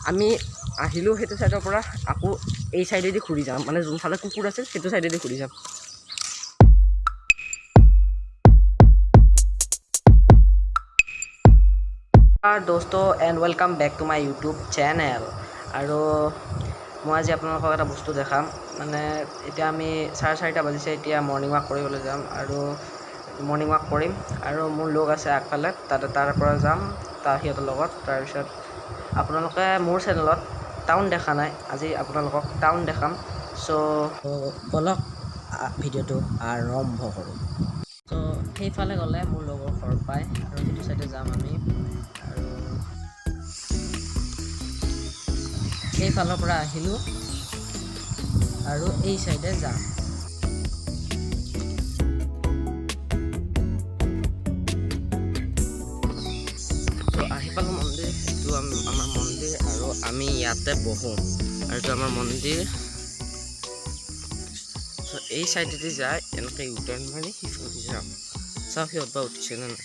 আমি আহিলোঁ সেইটো চাইডৰ পৰা আকৌ এই চাইডেদি ঘূৰি যাম, মানে যোনফালে কুকুৰ আছিল সেইটো চাইডেদি ঘূৰি যাম। দোস্ত and welcome back to my YouTube channel. আৰু মই আজি আপোনালোকক এটা বস্তু দেখাম, মানে এতিয়া আমি 4:30 বাজিছে, এতিয়া মৰ্ণিং ৱাক কৰিবলৈ যাম আৰু মৰ্ণিং ৱাক কৰিম আৰু মোৰ লগ আছে আগফালে, তাৰ পৰা যাম সিহঁতৰ লগত। তাৰপিছত আপোনালোকে মোৰ চেনেলত টাউন দেখা নাই, আজি আপোনালোকক টাউন দেখাম। চ' বলক ভিডিঅ'টো আৰম্ভ কৰোঁ। চ' সেইফালে গ'লে মোৰ লগৰ ঘৰ পায় আৰু সেইটো চাইডে যাম আমি, আৰু সেইফালৰ পৰা আহিলোঁ আৰু এই চাইডে যাম। চ' আহি পালোঁ মন্দিৰ, এইটো আমাৰ মন্দিৰ আৰু আমি ইয়াতে বহোঁ আৰু এইটো আমাৰ মন্দিৰ। চ' এই চাইডেদি যায় এনেকৈ ইউটাৰ্ণ মাৰি সিফালে যাম। চাওঁ সিহঁত বা উঠিছে নে নাই।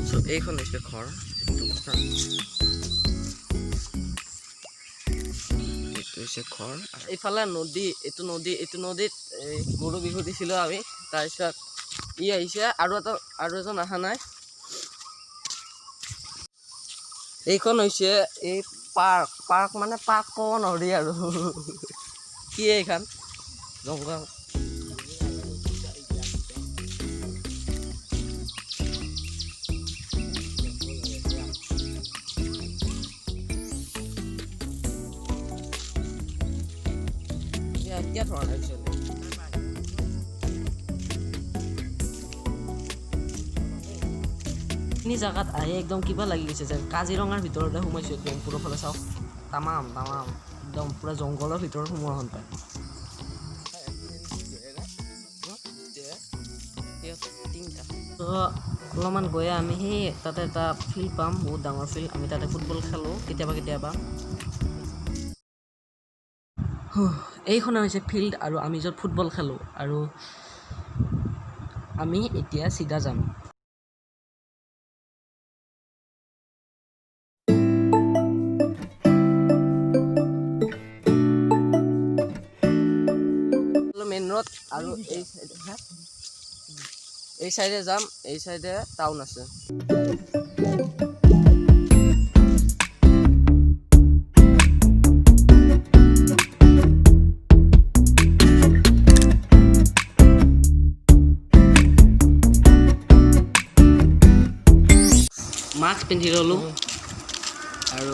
চ' এইখন হৈছে ঘৰ, এইটো হৈছে ঘৰ। এইফালে নদী, এইটো নদীত গৰু বিহু দিছিলোঁ আমি। তাৰপিছত ই আহিছে আৰু এজন অহা নাই। এইখন হৈছে এই পাৰ্ক মানে পাৰ্ক ক'ব নোৱাৰি আৰু কি এইখন জংঘল। এতিয়া ধৰা নাই এইখিনি জেগাত আহি একদম কিবা লাগি গৈছে যেন কাজিৰঙাৰ ভিতৰতে সোমাইছোঁ। একদম ওপৰৰ ফালে চাওক, তামাম একদম পূৰা জংঘলৰ ভিতৰত সোমোৱা হন পায়। অলপমান গৈয়ে আমি সেই তাতে এটা ফিল্ড পাম, বহুত ডাঙৰ ফিল্ড। আমি তাতে ফুটবল খেলোঁ কেতিয়াবা। এইখনে হৈছে ফিল্ড আৰু আমি য'ত ফুটবল খেলোঁ, আৰু আমি এতিয়া চিধা যাম। মেইন ৰোড আৰু এই চাইডে যাম, এই চাইডে টাউন আছে। মাস্ক পিন্ধি ল'লোঁ আৰু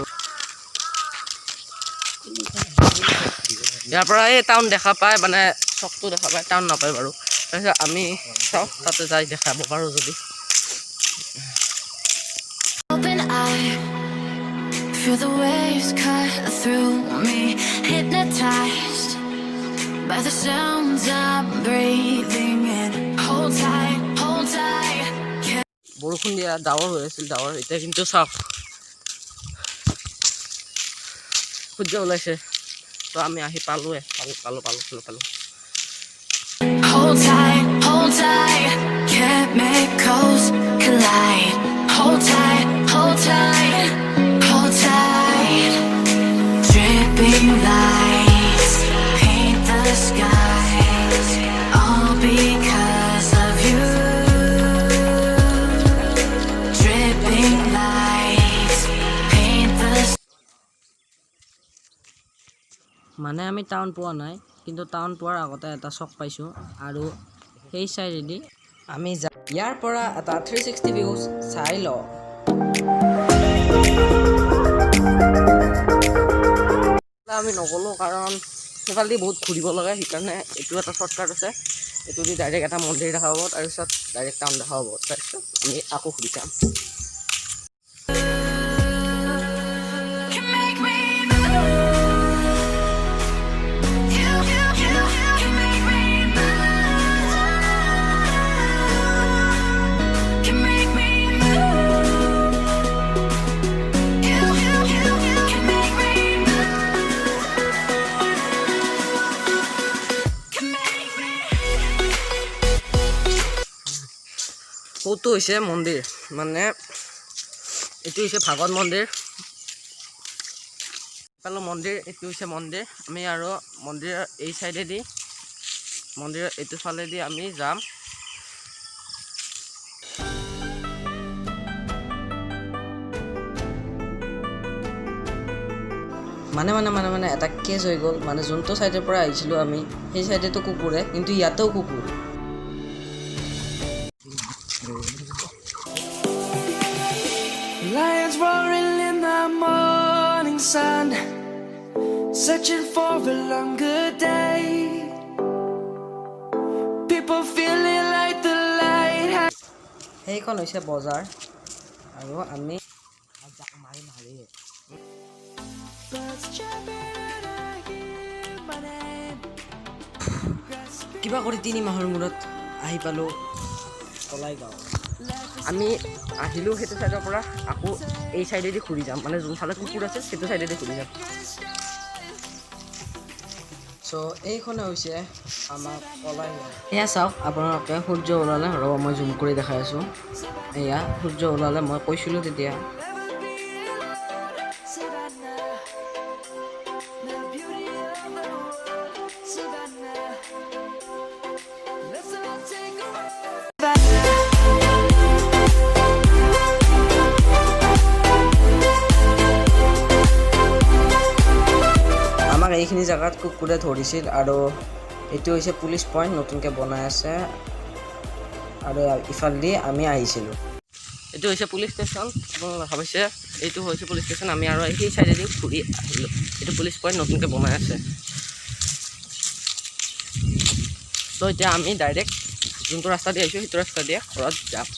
ইয়াৰ পৰা এই টাউন দেখা পায়, মানে চকটো দেখা পায়, টাউন নাপায় বাৰু। তাৰপিছত আমি চাওঁ তাতে যাই দেখাব পাৰোঁ যদি। Feel the waves cut through me, hypnotized by the sounds I'm breathing in. Hold tight, hold tight. বৰষুণ দিয়া ডাৱৰ হৈ আছিল, এতিয়া কিন্তু চাওক সূৰ্য ওলাইছে। তো আমি আহি পালোঁ। Hold tight, hold tight. Chemicals collide. Hold tight, hold tight. Hold tight. Dripping lights paint the skies, all because of you. Dripping lights paint the মানে আমি টাউন পোৱা নাই, কিন্তু টাউন পোৱাৰ আগতে এটা চক পাইছোঁ আৰু সেই চাইডেদি আমি ইয়াৰ পৰা এটা 360 ভিউজ চাই লওঁ। আমি নগ'লোঁ কাৰণ সেইফালেদি বহুত ঘূৰিব লগা, সেইকাৰণে এইটো এটা শ্বৰ্টকাট আছে। এইটো দি ডাইৰেক্ট এটা মন্দিৰ দেখা পাব, তাৰপিছত ডাইৰেক্ট টাউন দেখা পাব। তাৰপিছত আমি আকৌ ঘূৰি যাম। সৌটো হৈছে মন্দিৰ, মানে এইটো হৈছে ভাগৱত মন্দিৰ। পালো মন্দিৰ, এইটো হৈছে মন্দিৰ। আমি আৰু মন্দিৰৰ এই চাইডেদি, মন্দিৰৰ এইটো ফালেদি আমি যাম। মানে এটা কেছ হৈ গ'ল। মানে যোনটো চাইডৰ পৰা আহিছিলোঁ আমি, সেই চাইডেতো কুকুৰে, কিন্তু ইয়াতেও কুকুৰ। Lions roaring in the morning sun, searching for a longer day. People feeling like the light has. সেইখন হৈছে বজাৰ আৰু আমি কিবা কৰি 3 মাহৰ মূৰত আহি পালোঁ কলাইগাঁও। আমি আহিলোঁ সেইটো চাইডৰ পৰা, আকৌ এই চাইডেদি ঘূৰি যাম, মানে যোনফালে কুকুৰ আছে সেইটো চাইডেদি ঘূৰি যাম। চ' এইখনে হৈছে আমাৰ কলাইগাঁও। এয়া চাওক আপোনালোকে, সূৰ্য ওলালে, ৰ'ব মই জুম কৰি দেখাই আছোঁ। এয়া সূৰ্য ওলালে, মই কৈছিলোঁ তেতিয়া। আমাক এইখিনি জেগাত কুকুৰে ধৰিছিল, আৰু এইটো হৈছে পুলিচ পইণ্ট, নতুনকৈ বনাই আছে, আৰু ইফালেদি আমি আহিছিলোঁ। এইটো হৈছে পুলিচ ষ্টেচন, আপোনালোকে দেখা পাইছে, এইটো হৈছে পুলিচ ষ্টেচন। আমি আৰু সেই চাইডেদি ঘূৰি আহিলোঁ। এইটো পুলিচ পইণ্ট নতুনকৈ বনাই আছে। ত' এতিয়া আমি ডাইৰেক্ট যোনটো ৰাস্তা দি আহিছোঁ সেইটো ৰাস্তা দিয়ে ঘৰত যাম।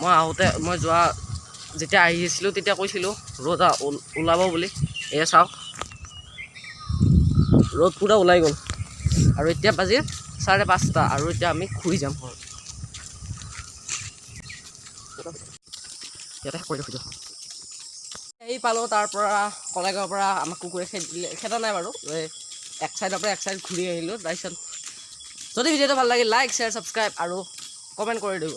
মই আহোঁতে, মই যেতিয়া আহিছিলোঁ তেতিয়া কৈছিলোঁ ৰ'দ ওলাব বুলি। এয়া চাওক, ৰ'দ পূৰা ওলাই গ'ল, আৰু এতিয়া বাজি 5:30, আৰু এতিয়া আমি ঘূৰি যাম ঘৰত। ইয়াতে কৰি ৰাখিছোঁ। এই পালোঁ, তাৰ পৰা কলাইগাঁৱৰ পৰা আমাক কুকুৰে খেদা নাই বাৰু, এক চাইডৰ পৰা এক চাইড ঘূৰি আহিলোঁ। তাৰপিছত যদি ভিডিঅ'টো ভাল লাগে, লাইক, শ্বেয়াৰ, ছাবস্ক্ৰাইব আৰু কমেণ্ট কৰি দিব।